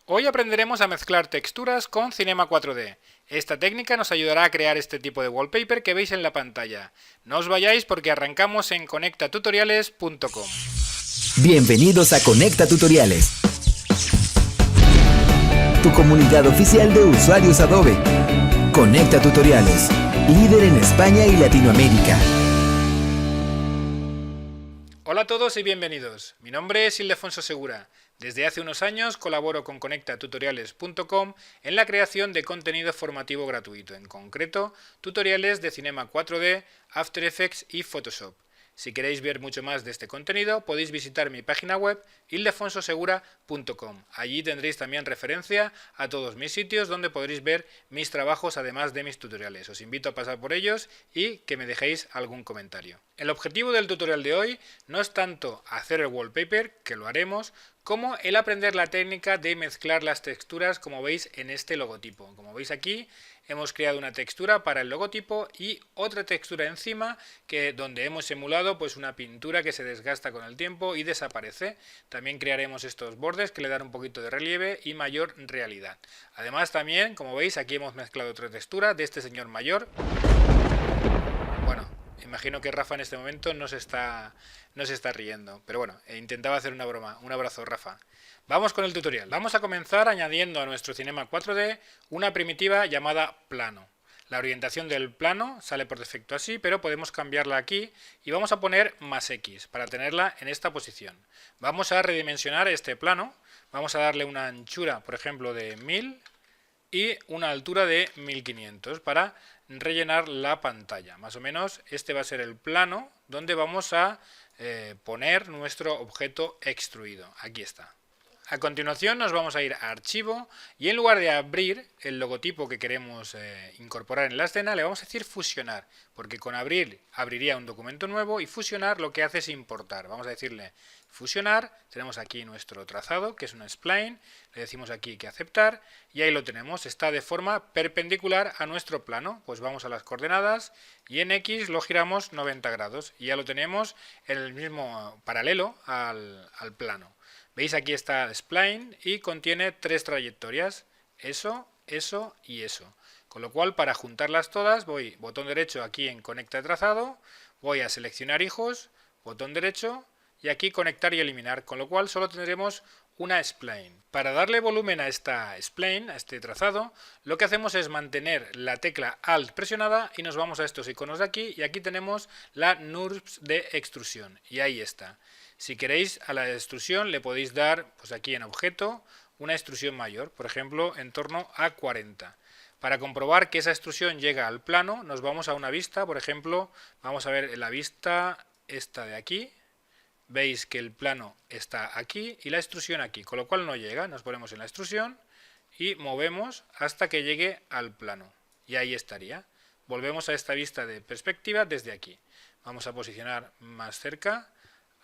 Hoy aprenderemos a mezclar texturas con Cinema 4D. Esta técnica nos ayudará a crear este tipo de wallpaper que veis en la pantalla. No os vayáis porque arrancamos en conectatutoriales.com. Bienvenidos a Conecta Tutoriales, tu comunidad oficial de usuarios Adobe. Conecta Tutoriales, líder en España y Latinoamérica. Hola a todos y bienvenidos. Mi nombre es Ildefonso Segura. Desde hace unos años colaboro con conectatutoriales.com en la creación de contenido formativo gratuito, en concreto tutoriales de Cinema 4D, After Effects y Photoshop. Si queréis ver mucho más de este contenido, podéis visitar mi página web ildefonsosegura.com. Allí tendréis también referencia a todos mis sitios donde podréis ver mis trabajos además de mis tutoriales. Os invito a pasar por ellos y que me dejéis algún comentario. El objetivo del tutorial de hoy no es tanto hacer el wallpaper, que lo haremos, como el aprender la técnica de mezclar las texturas como veis en este logotipo. Como veis aquí, hemos creado una textura para el logotipo y otra textura encima donde hemos emulado pues una pintura que se desgasta con el tiempo y desaparece. También crearemos estos bordes que le dan un poquito de relieve y mayor realidad. Además también, como veis, aquí hemos mezclado otra textura de este señor mayor. Bueno, imagino que Rafa en este momento no se está riendo, pero bueno, intentaba hacer una broma. Un abrazo, Rafa. Vamos con el tutorial. Vamos a comenzar añadiendo a nuestro Cinema 4D una primitiva llamada plano. La orientación del plano sale por defecto así, pero podemos cambiarla aquí y vamos a poner más X para tenerla en esta posición. Vamos a redimensionar este plano, vamos a darle una anchura, por ejemplo, de 1000 y una altura de 1500 para rellenar la pantalla. Más o menos este va a ser el plano donde vamos a poner nuestro objeto extruido. Aquí está. A continuación nos vamos a ir a Archivo y en lugar de abrir el logotipo que queremos incorporar en la escena, le vamos a decir fusionar, porque con abrir abriría un documento nuevo y fusionar lo que hace es importar. Vamos a decirle fusionar, tenemos aquí nuestro trazado, que es un spline, le decimos aquí que aceptar y ahí lo tenemos, está de forma perpendicular a nuestro plano. Pues vamos a las coordenadas y en X lo giramos 90 grados y ya lo tenemos en el mismo paralelo al plano. Veis, aquí está el spline y contiene tres trayectorias, eso, eso y eso. Con lo cual, para juntarlas todas, voy botón derecho aquí en Conecta trazado, voy a seleccionar hijos, botón derecho y aquí conectar y eliminar, con lo cual solo tendremos una spline. Para darle volumen a esta spline, a este trazado, lo que hacemos es mantener la tecla Alt presionada y nos vamos a estos iconos de aquí y aquí tenemos la NURBS de extrusión y ahí está. Si queréis a la extrusión le podéis dar, pues aquí en objeto, una extrusión mayor, por ejemplo en torno a 40. Para comprobar que esa extrusión llega al plano nos vamos a una vista, por ejemplo, vamos a ver la vista esta de aquí. Veis que el plano está aquí y la extrusión aquí, con lo cual no llega. Nos ponemos en la extrusión y movemos hasta que llegue al plano. Y ahí estaría. Volvemos a esta vista de perspectiva desde aquí. Vamos a posicionar más cerca.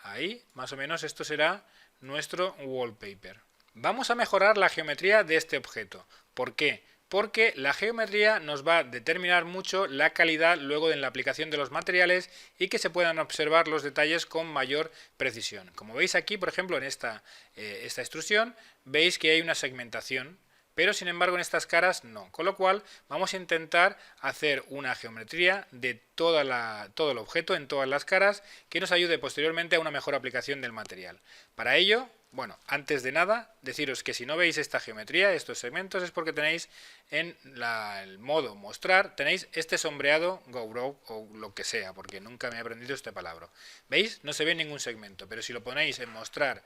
Ahí, más o menos, esto será nuestro wallpaper. Vamos a mejorar la geometría de este objeto. ¿Por qué? Porque la geometría nos va a determinar mucho la calidad luego en la aplicación de los materiales y que se puedan observar los detalles con mayor precisión. Como veis aquí, por ejemplo, en esta extrusión, veis que hay una segmentación, pero sin embargo en estas caras no. Con lo cual vamos a intentar hacer una geometría de todo el objeto en todas las caras que nos ayude posteriormente a una mejor aplicación del material. Para ello, bueno, antes de nada, deciros que si no veis esta geometría, estos segmentos, es porque tenéis en el modo mostrar, tenéis este sombreado GoPro o lo que sea, porque nunca me he aprendido este palabra. ¿Veis? No se ve ningún segmento, pero si lo ponéis en mostrar,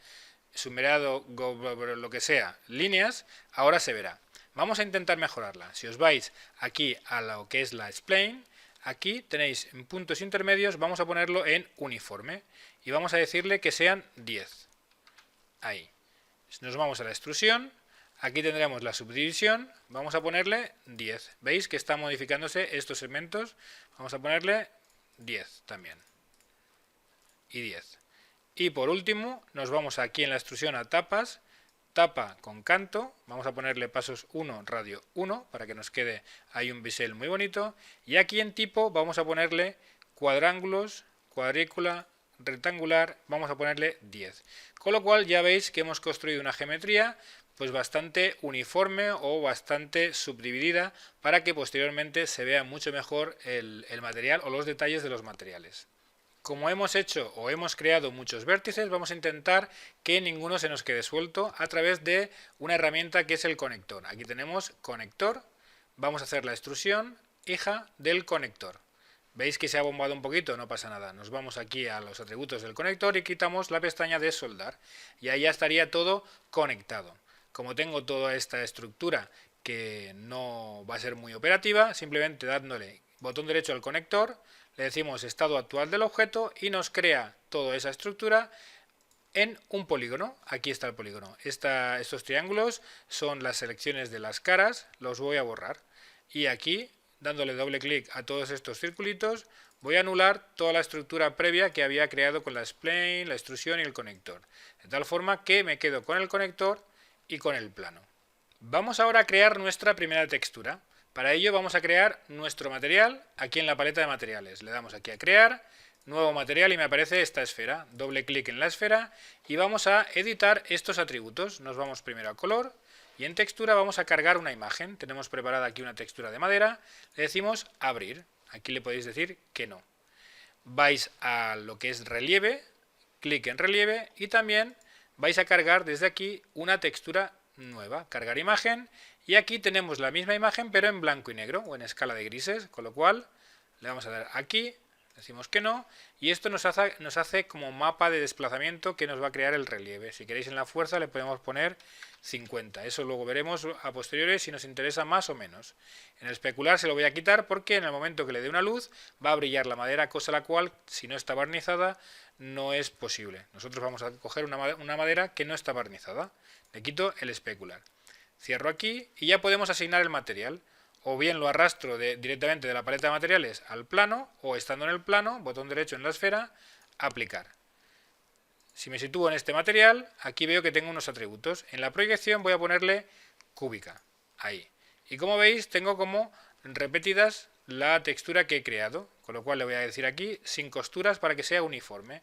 sombreado, lo que sea, líneas, ahora se verá. Vamos a intentar mejorarla. Si os vais aquí a lo que es la spline, aquí tenéis en puntos intermedios, vamos a ponerlo en uniforme y vamos a decirle que sean 10. Ahí. Nos vamos a la extrusión, aquí tendremos la subdivisión, vamos a ponerle 10. ¿Veis que están modificándose estos segmentos? Vamos a ponerle 10 también. Y 10. Y por último, nos vamos aquí en la extrusión a tapas, tapa con canto, vamos a ponerle pasos 1, radio 1, para que nos quede ahí un bisel muy bonito. Y aquí en tipo vamos a ponerle cuadrángulos, cuadrícula, rectangular, vamos a ponerle 10. Con lo cual ya veis que hemos construido una geometría pues bastante uniforme o bastante subdividida para que posteriormente se vea mucho mejor el material o los detalles de los materiales. Como hemos hecho o hemos creado muchos vértices, vamos a intentar que ninguno se nos quede suelto a través de una herramienta que es el conector. Aquí tenemos conector, vamos a hacer la extrusión hija del conector. ¿Veis que se ha bombado un poquito? No pasa nada. Nos vamos aquí a los atributos del conector y quitamos la pestaña de soldar. Y ahí ya estaría todo conectado. Como tengo toda esta estructura que no va a ser muy operativa, simplemente dándole botón derecho al conector, le decimos estado actual del objeto y nos crea toda esa estructura en un polígono. Aquí está el polígono. Estos triángulos son las selecciones de las caras, los voy a borrar. Y aquí, dándole doble clic a todos estos circulitos, voy a anular toda la estructura previa que había creado con la spline, la extrusión y el conector. De tal forma que me quedo con el conector y con el plano. Vamos ahora a crear nuestra primera textura. Para ello vamos a crear nuestro material aquí en la paleta de materiales. Le damos aquí a crear, nuevo material y me aparece esta esfera. Doble clic en la esfera y vamos a editar estos atributos. Nos vamos primero a color y en textura vamos a cargar una imagen. Tenemos preparada aquí una textura de madera. Le decimos abrir. Aquí le podéis decir que no. Vais a lo que es relieve, clic en relieve y también vais a cargar desde aquí una textura nueva. Cargar imagen. Y aquí tenemos la misma imagen pero en blanco y negro o en escala de grises, con lo cual le vamos a dar aquí, decimos que no, y esto nos hace como mapa de desplazamiento que nos va a crear el relieve. Si queréis en la fuerza le podemos poner 50, eso luego veremos a posteriori si nos interesa más o menos. En el especular se lo voy a quitar porque en el momento que le dé una luz va a brillar la madera, cosa la cual si no está barnizada no es posible. Nosotros vamos a coger una madera que no está barnizada, le quito el especular. Cierro aquí y ya podemos asignar el material. O bien lo arrastro directamente de la paleta de materiales al plano, o estando en el plano, botón derecho en la esfera, aplicar. Si me sitúo en este material, aquí veo que tengo unos atributos. En la proyección voy a ponerle cúbica, ahí. Y como veis, tengo como repetidas la textura que he creado, con lo cual le voy a decir aquí sin costuras para que sea uniforme.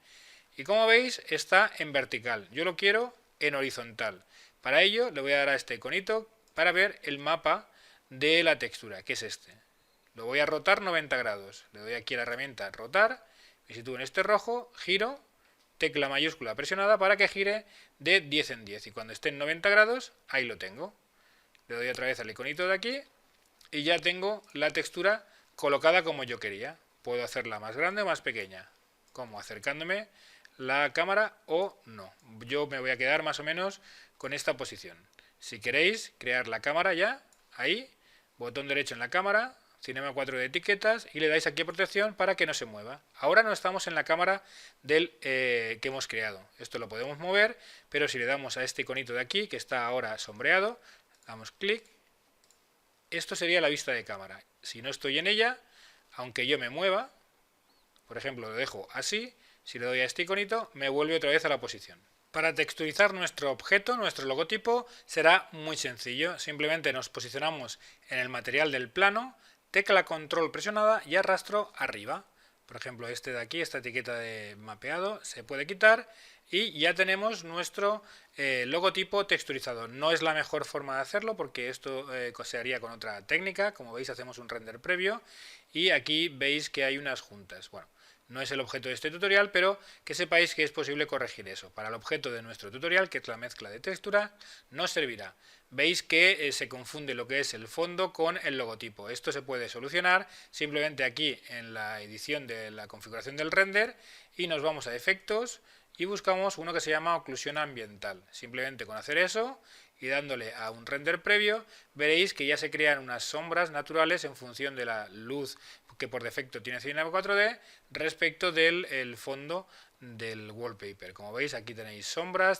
Y como veis, está en vertical. Yo lo quiero en horizontal. Para ello le voy a dar a este iconito para ver el mapa de la textura, que es este. Lo voy a rotar 90 grados. Le doy aquí a la herramienta rotar, me sitúo en este rojo, giro, tecla mayúscula presionada para que gire de 10 en 10. Y cuando esté en 90 grados, ahí lo tengo. Le doy otra vez al iconito de aquí y ya tengo la textura colocada como yo quería. Puedo hacerla más grande o más pequeña, como acercándome la cámara o no. Yo me voy a quedar más o menos con esta posición. Si queréis crear la cámara ya, ahí, botón derecho en la cámara, Cinema 4 de etiquetas y le dais aquí a protección para que no se mueva. Ahora no estamos en la cámara que hemos creado. Esto lo podemos mover, pero si le damos a este iconito de aquí, que está ahora sombreado, damos clic, esto sería la vista de cámara. Si no estoy en ella, aunque yo me mueva, por ejemplo lo dejo así, si le doy a este iconito, me vuelve otra vez a la posición. Para texturizar nuestro objeto, nuestro logotipo, será muy sencillo. Simplemente nos posicionamos en el material del plano, tecla control presionada y arrastro arriba. Por ejemplo, este de aquí, esta etiqueta de mapeado, se puede quitar y ya tenemos nuestro logotipo texturizado. No es la mejor forma de hacerlo porque esto se haría con otra técnica. Como veis, hacemos un render previo y aquí veis que hay unas juntas. Bueno, no es el objeto de este tutorial, pero que sepáis que es posible corregir eso. Para el objeto de nuestro tutorial, que es la mezcla de textura, nos servirá. Veis que se confunde lo que es el fondo con el logotipo. Esto se puede solucionar simplemente aquí en la edición de la configuración del render y nos vamos a efectos y buscamos uno que se llama oclusión ambiental. Simplemente con hacer eso y dándole a un render previo, veréis que ya se crean unas sombras naturales en función de la luz que por defecto tiene Cinema 4D respecto del fondo del wallpaper. Como veis, aquí tenéis sombras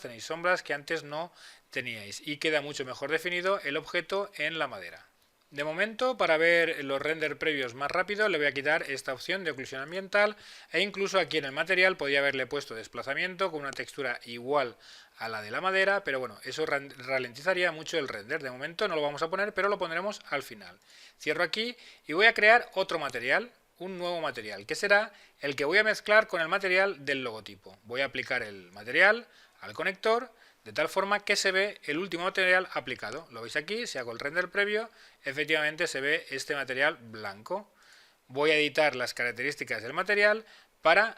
que antes no teníais y queda mucho mejor definido el objeto en la madera. De momento, para ver los render previos más rápido, le voy a quitar esta opción de oclusión ambiental e incluso aquí en el material podría haberle puesto desplazamiento con una textura igual a la de la madera, pero bueno, eso ralentizaría mucho el render. De momento no lo vamos a poner, pero lo pondremos al final. Cierro aquí y voy a crear otro material, un nuevo material, que será el que voy a mezclar con el material del logotipo. Voy a aplicar el material al conector, de tal forma que se ve el último material aplicado. Lo veis aquí, si hago el render previo, efectivamente se ve este material blanco. Voy a editar las características del material para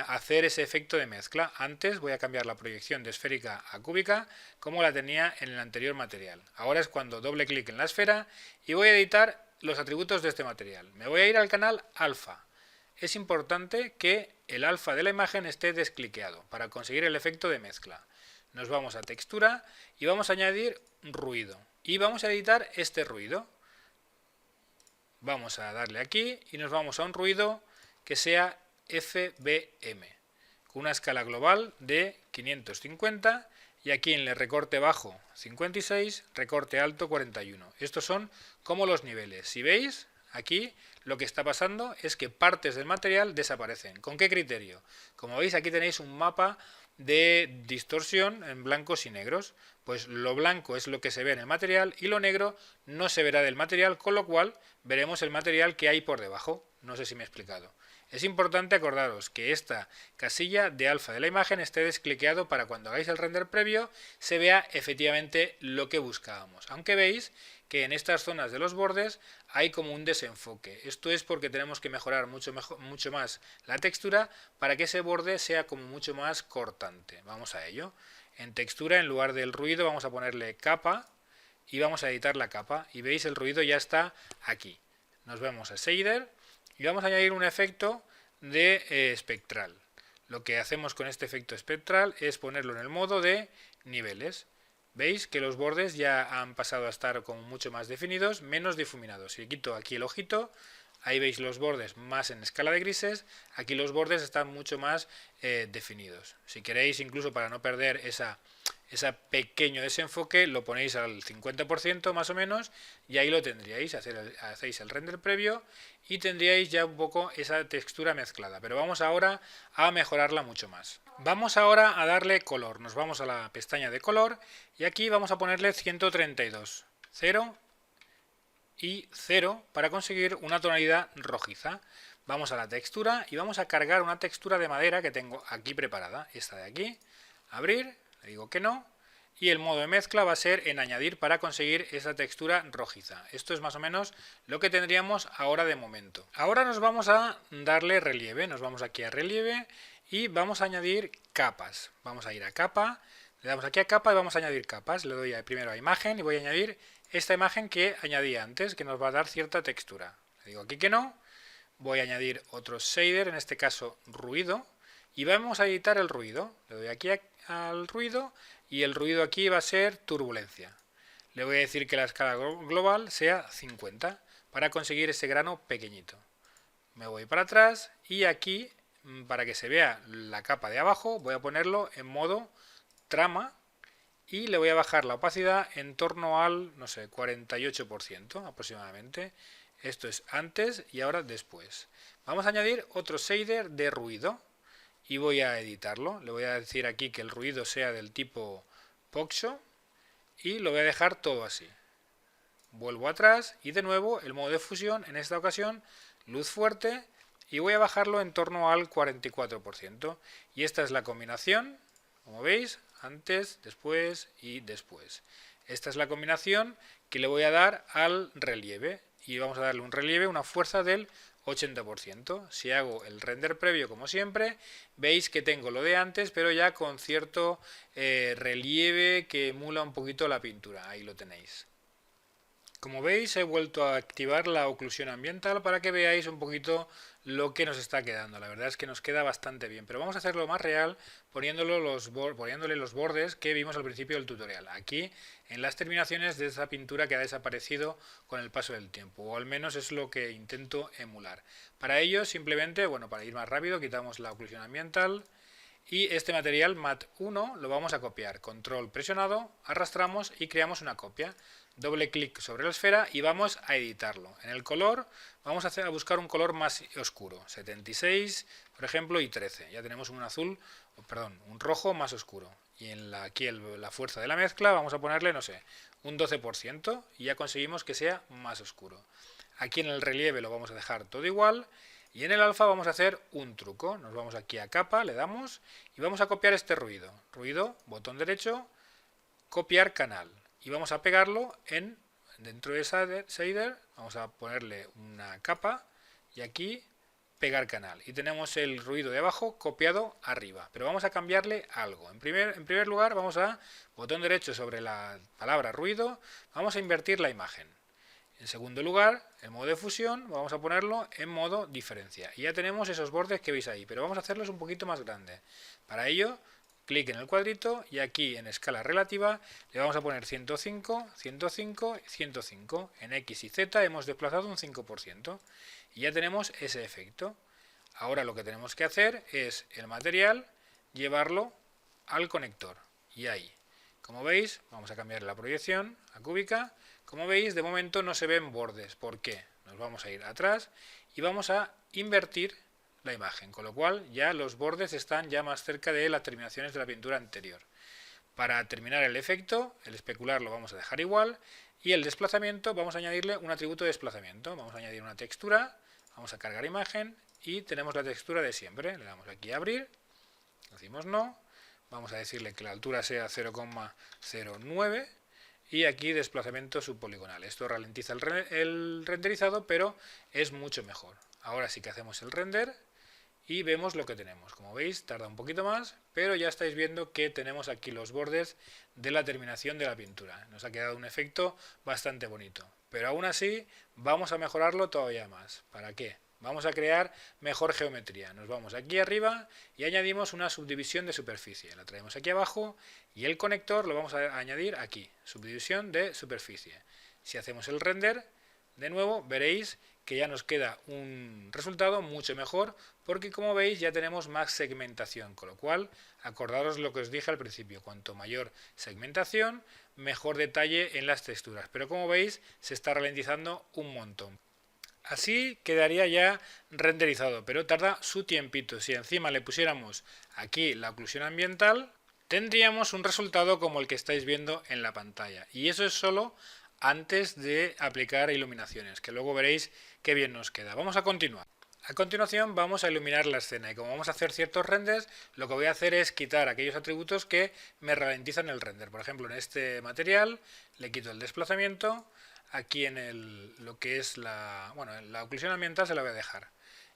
hacer ese efecto de mezcla. Antes voy a cambiar la proyección de esférica a cúbica como la tenía en el anterior material. Ahora es cuando doble clic en la esfera y voy a editar los atributos de este material. Me voy a ir al canal alfa. Es importante que el alfa de la imagen esté descliqueado para conseguir el efecto de mezcla. Nos vamos a textura y vamos a añadir ruido. Y vamos a editar este ruido. Vamos a darle aquí y nos vamos a un ruido que sea FBM, con una escala global de 550 y aquí en el recorte bajo 56, recorte alto 41. Estos son como los niveles. Si veis, aquí lo que está pasando es que partes del material desaparecen. ¿Con qué criterio? Como veis, aquí tenéis un mapa de distorsión en blancos y negros. Pues lo blanco es lo que se ve en el material y lo negro no se verá del material, con lo cual veremos el material que hay por debajo. No sé si me he explicado. Es importante acordaros que esta casilla de alfa de la imagen esté descliqueado para cuando hagáis el render previo se vea efectivamente lo que buscábamos. Aunque veis que en estas zonas de los bordes hay como un desenfoque. Esto es porque tenemos que mejorar mucho más la textura para que ese borde sea como mucho más cortante. Vamos a ello. En textura, en lugar del ruido, vamos a ponerle capa y vamos a editar la capa. Y veis, el ruido ya está aquí. Nos vamos a shader y vamos a añadir un efecto de espectral. Lo que hacemos con este efecto espectral es ponerlo en el modo de niveles. Veis que los bordes ya han pasado a estar como mucho más definidos, menos difuminados. Si quito aquí el ojito, ahí veis los bordes más en escala de grises, aquí los bordes están mucho más definidos. Si queréis, incluso para no perder ese pequeño desenfoque, lo ponéis al 50% más o menos y ahí lo tendríais. Hacéis el render previo y tendríais ya un poco esa textura mezclada. Pero vamos ahora a mejorarla mucho más. Vamos ahora a darle color. Nos vamos a la pestaña de color y aquí vamos a ponerle 132, 0 y 0 para conseguir una tonalidad rojiza. Vamos a la textura y vamos a cargar una textura de madera que tengo aquí preparada. Esta de aquí. Abrir. Le digo que no, y el modo de mezcla va a ser en añadir para conseguir esa textura rojiza. Esto es más o menos lo que tendríamos ahora de momento. Ahora nos vamos a darle relieve, nos vamos aquí a relieve y vamos a añadir capas. Vamos a ir a capa, le damos aquí a capa y vamos a añadir capas. Le doy primero a imagen y voy a añadir esta imagen que añadí antes, que nos va a dar cierta textura. Le digo aquí que no, voy a añadir otro shader, en este caso ruido, y vamos a editar el ruido. Le doy aquí al ruido y el ruido aquí va a ser turbulencia. Le voy a decir que la escala global sea 50 para conseguir ese grano pequeñito. Me voy para atrás y aquí, para que se vea la capa de abajo, voy a ponerlo en modo trama y le voy a bajar la opacidad en torno al, no sé, 48% aproximadamente. Esto es antes y ahora después. Vamos a añadir otro shader de ruido. Y voy a editarlo. Le voy a decir aquí que el ruido sea del tipo Poxo y lo voy a dejar todo así. Vuelvo atrás y de nuevo el modo de fusión, en esta ocasión luz fuerte, y voy a bajarlo en torno al 44%. Y esta es la combinación, como veis, antes, después y después. Esta es la combinación que le voy a dar al relieve y vamos a darle un relieve, una fuerza del 80%. Si hago el render previo como siempre, veis que tengo lo de antes, pero ya con cierto relieve que emula un poquito la pintura. Ahí lo tenéis. Como veis, he vuelto a activar la oclusión ambiental para que veáis un poquito lo que nos está quedando. La verdad es que nos queda bastante bien, pero vamos a hacerlo más real poniéndole los bordes que vimos al principio del tutorial. Aquí, en las terminaciones de esa pintura que ha desaparecido con el paso del tiempo, o al menos es lo que intento emular. Para ello, simplemente, bueno, para ir más rápido, quitamos la oclusión ambiental y este material Mat 1 lo vamos a copiar. Control presionado, arrastramos y creamos una copia. Doble clic sobre la esfera y vamos a editarlo. En el color vamos a buscar un color más oscuro, 76 por ejemplo y 13. Ya tenemos un un rojo más oscuro. Y aquí la fuerza de la mezcla vamos a ponerle, no sé, un 12% y ya conseguimos que sea más oscuro. Aquí en el relieve lo vamos a dejar todo igual y en el alfa vamos a hacer un truco. Nos vamos aquí a capa, le damos y vamos a copiar este ruido. Ruido, botón derecho, copiar canal y vamos a pegarlo dentro de shader, vamos a ponerle una capa y aquí pegar canal y tenemos el ruido de abajo copiado arriba, pero vamos a cambiarle algo. En primer lugar vamos a botón derecho sobre la palabra ruido, vamos a invertir la imagen. En segundo lugar, el modo de fusión vamos a ponerlo en modo diferencia y ya tenemos esos bordes que veis ahí, pero vamos a hacerlos un poquito más grandes. Para ello, clic en el cuadrito y aquí en escala relativa le vamos a poner 105, 105, 105. En X y Z hemos desplazado un 5% y ya tenemos ese efecto. Ahora lo que tenemos que hacer es el material llevarlo al conector y ahí. Como veis, vamos a cambiar la proyección a cúbica. Como veis, de momento no se ven bordes. ¿Por qué? Nos vamos a ir atrás y vamos a invertir la imagen, con lo cual ya los bordes están ya más cerca de las terminaciones de la pintura anterior. Para terminar el efecto, el especular lo vamos a dejar igual y el desplazamiento vamos a añadirle un atributo de desplazamiento. Vamos a añadir una textura, vamos a cargar imagen y tenemos la textura de siempre. Le damos aquí a abrir, decimos no, vamos a decirle que la altura sea 0,09 y aquí desplazamiento subpoligonal. Esto ralentiza el renderizado, pero es mucho mejor. Ahora sí que hacemos el render y vemos lo que tenemos. Como veis, tarda un poquito más, pero ya estáis viendo que tenemos aquí los bordes de la terminación de la pintura. Nos ha quedado un efecto bastante bonito, pero aún así vamos a mejorarlo todavía más. ¿Para qué? Vamos a crear mejor geometría. Nos vamos aquí arriba y añadimos una subdivisión de superficie. La traemos aquí abajo y el conector lo vamos a añadir aquí, subdivisión de superficie. Si hacemos el render, de nuevo veréis que ya nos queda un resultado mucho mejor porque, como veis, ya tenemos más segmentación, con lo cual acordaros lo que os dije al principio, cuanto mayor segmentación, mejor detalle en las texturas, pero como veis se está ralentizando un montón. Así quedaría ya renderizado, pero tarda su tiempito. Si encima le pusiéramos aquí la oclusión ambiental, tendríamos un resultado como el que estáis viendo en la pantalla, y eso es solo antes de aplicar iluminaciones, que luego veréis qué bien nos queda. Vamos a continuar. A continuación vamos a iluminar la escena y como vamos a hacer ciertos renders, lo que voy a hacer es quitar aquellos atributos que me ralentizan el render. Por ejemplo, en este material le quito el desplazamiento, aquí en lo que es la oclusión ambiental se la voy a dejar.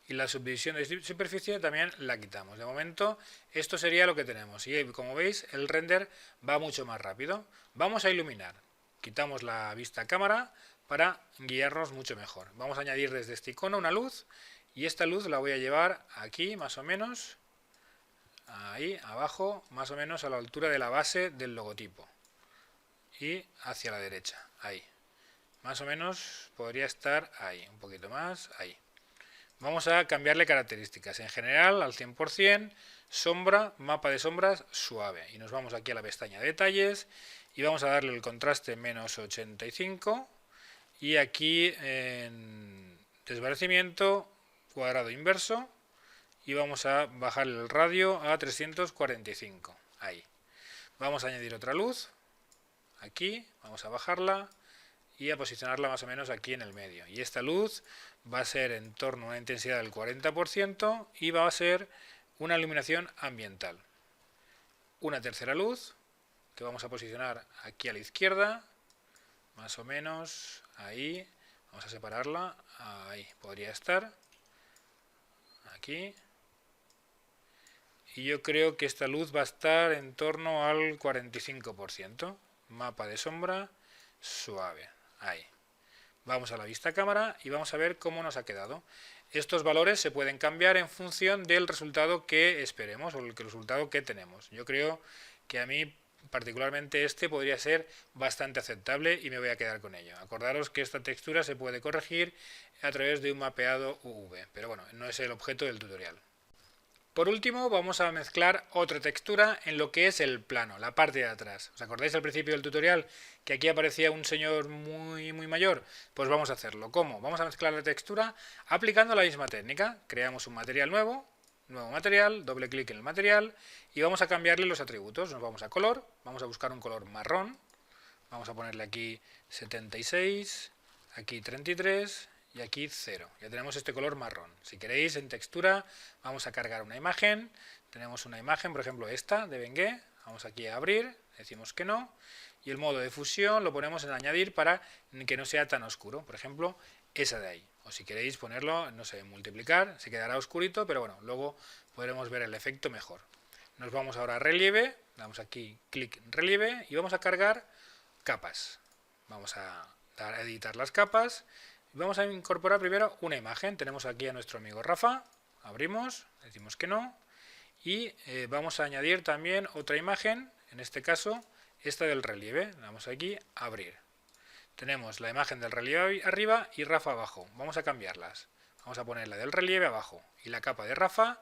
Y la subdivisión de superficie también la quitamos. De momento esto sería lo que tenemos y como veis el render va mucho más rápido. Vamos a iluminar. Quitamos la vista cámara para guiarnos mucho mejor. Vamos a añadir desde este icono una luz y esta luz la voy a llevar aquí más o menos, ahí abajo, más o menos a la altura de la base del logotipo y hacia la derecha, ahí. Más o menos podría estar ahí, un poquito más, ahí. Vamos a cambiarle características. En general al 100%, sombra, mapa de sombras suave. Y nos vamos aquí a la pestaña detalles y vamos a darle el contraste menos 85 y aquí en desvanecimiento cuadrado inverso y vamos a bajar el radio a 345, ahí. Vamos a añadir otra luz, aquí, vamos a bajarla y a posicionarla más o menos aquí en el medio. Y esta luz va a ser en torno a una intensidad del 40% y va a ser una iluminación ambiental. Una tercera luz que vamos a posicionar aquí a la izquierda, más o menos ahí, vamos a separarla, ahí podría estar, aquí, y yo creo que esta luz va a estar en torno al 45%, mapa de sombra suave, ahí. Vamos a la vista cámara y vamos a ver cómo nos ha quedado. Estos valores se pueden cambiar en función del resultado que esperemos o el resultado que tenemos. Yo creo que a mí particularmente este podría ser bastante aceptable y me voy a quedar con ello. Acordaros que esta textura se puede corregir a través de un mapeado UV, pero bueno, no es el objeto del tutorial. Por último vamos a mezclar otra textura en lo que es el plano, la parte de atrás. ¿Os acordáis al principio del tutorial que aquí aparecía un señor muy mayor? Pues vamos a hacerlo. ¿Cómo? Vamos a mezclar la textura aplicando la misma técnica. Creamos un material nuevo material, doble clic en el material y vamos a cambiarle los atributos. Nos vamos a color, vamos a buscar un color marrón, vamos a ponerle aquí 76, aquí 33 y aquí 0. Ya tenemos este color marrón. Si queréis en textura vamos a cargar una imagen. Tenemos una imagen, por ejemplo esta de Bengué. Vamos aquí a abrir decimos que no, y el modo de fusión lo ponemos en añadir para que no sea tan oscuro, por ejemplo, esa de ahí. O si queréis ponerlo, no sé, multiplicar, se quedará oscurito, pero bueno, luego podremos ver el efecto mejor. Nos vamos ahora a relieve, damos aquí clic en relieve y vamos a cargar capas. Vamos a editar las capas y vamos a incorporar primero una imagen. Tenemos aquí a nuestro amigo Rafa, abrimos, decimos que no, y vamos a añadir también otra imagen, en este caso esta del relieve. Damos aquí abrir. Tenemos la imagen del relieve arriba y Rafa abajo. Vamos a cambiarlas. Vamos a poner la del relieve abajo y la capa de Rafa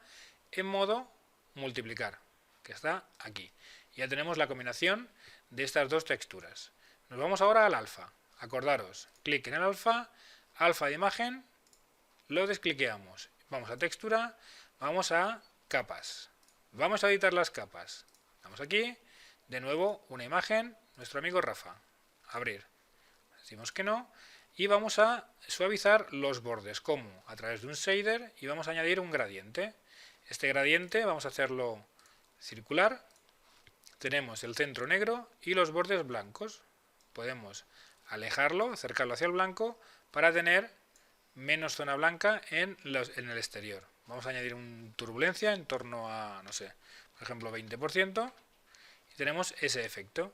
en modo multiplicar, que está aquí. Ya tenemos la combinación de estas dos texturas. Nos vamos ahora al alfa. Acordaros, clic en el alfa, alfa de imagen, lo descliqueamos. Vamos a textura, vamos a capas. Vamos a editar las capas. Vamos aquí, de nuevo una imagen, nuestro amigo Rafa. Abrir. Decimos que no. Y vamos a suavizar los bordes, como a través de un shader, y vamos a añadir un gradiente. Este gradiente vamos a hacerlo circular. Tenemos el centro negro y los bordes blancos. Podemos alejarlo, acercarlo hacia el blanco para tener menos zona blanca en el exterior. Vamos a añadir una turbulencia en torno a, no sé, por ejemplo 20%, y tenemos ese efecto.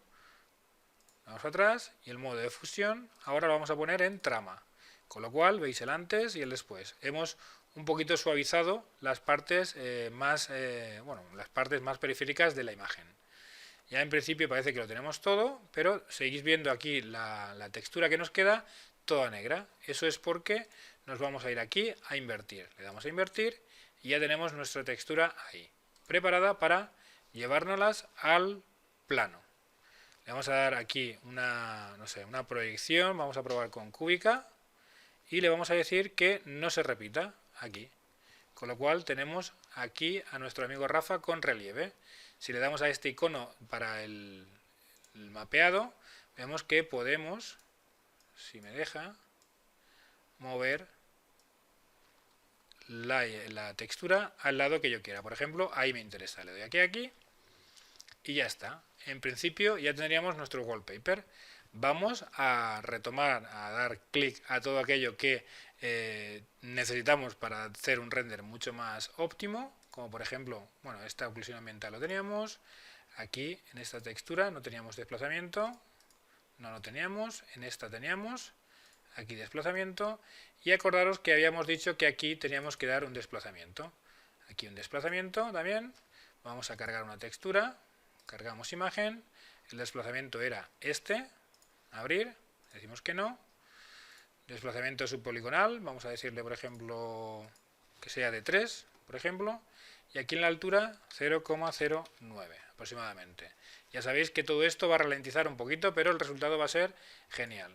Vamos atrás y el modo de fusión ahora lo vamos a poner en trama, con lo cual veis el antes y el después. Hemos un poquito suavizado las partes más periféricas de la imagen. Ya en principio parece que lo tenemos todo, pero seguís viendo aquí la textura que nos queda toda negra. Eso es porque nos vamos a ir aquí a invertir. Le damos a invertir y ya tenemos nuestra textura ahí, preparada para llevárnoslas al plano. Le vamos a dar aquí una proyección, vamos a probar con cúbica y le vamos a decir que no se repita aquí. Con lo cual tenemos aquí a nuestro amigo Rafa con relieve. Si le damos a este icono para el mapeado, vemos que podemos, si me deja, mover la textura al lado que yo quiera. Por ejemplo, ahí me interesa. Le doy aquí y ya está. En principio ya tendríamos nuestro wallpaper. Vamos a retomar, a dar clic a todo aquello que necesitamos para hacer un render mucho más óptimo, como por ejemplo, bueno, esta oclusión ambiental lo teníamos, aquí en esta textura no teníamos desplazamiento, no lo teníamos, en esta teníamos, aquí desplazamiento, y acordaros que habíamos dicho que aquí teníamos que dar un desplazamiento, aquí un desplazamiento también. Vamos a cargar una textura, cargamos imagen, el desplazamiento era este, abrir, decimos que no, desplazamiento subpoligonal, vamos a decirle por ejemplo que sea de 3, por ejemplo, y aquí en la altura 0,09 aproximadamente. Ya sabéis que todo esto va a ralentizar un poquito, pero el resultado va a ser genial.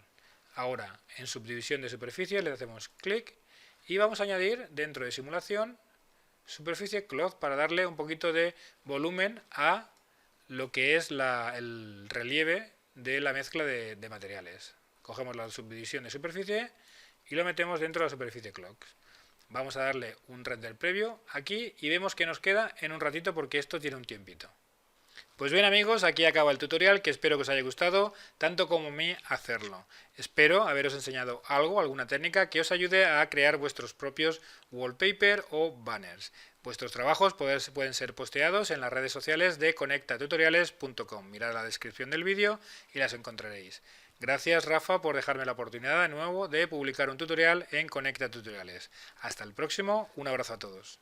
Ahora en subdivisión de superficie le hacemos clic y vamos a añadir dentro de simulación superficie cloth para darle un poquito de volumen a lo que es el relieve de la mezcla de materiales. Cogemos la subdivisión de superficie y lo metemos dentro de la superficie cloth. Vamos a darle un render previo aquí y vemos que nos queda en un ratito porque esto tiene un tiempito. Pues bien amigos, aquí acaba el tutorial, que espero que os haya gustado, tanto como a mí hacerlo. Espero haberos enseñado algo, alguna técnica que os ayude a crear vuestros propios wallpaper o banners. Vuestros trabajos pueden ser posteados en las redes sociales de conectatutoriales.com. Mirad la descripción del vídeo y las encontraréis. Gracias Rafa por dejarme la oportunidad de nuevo de publicar un tutorial en Conecta Tutoriales. Hasta el próximo, un abrazo a todos.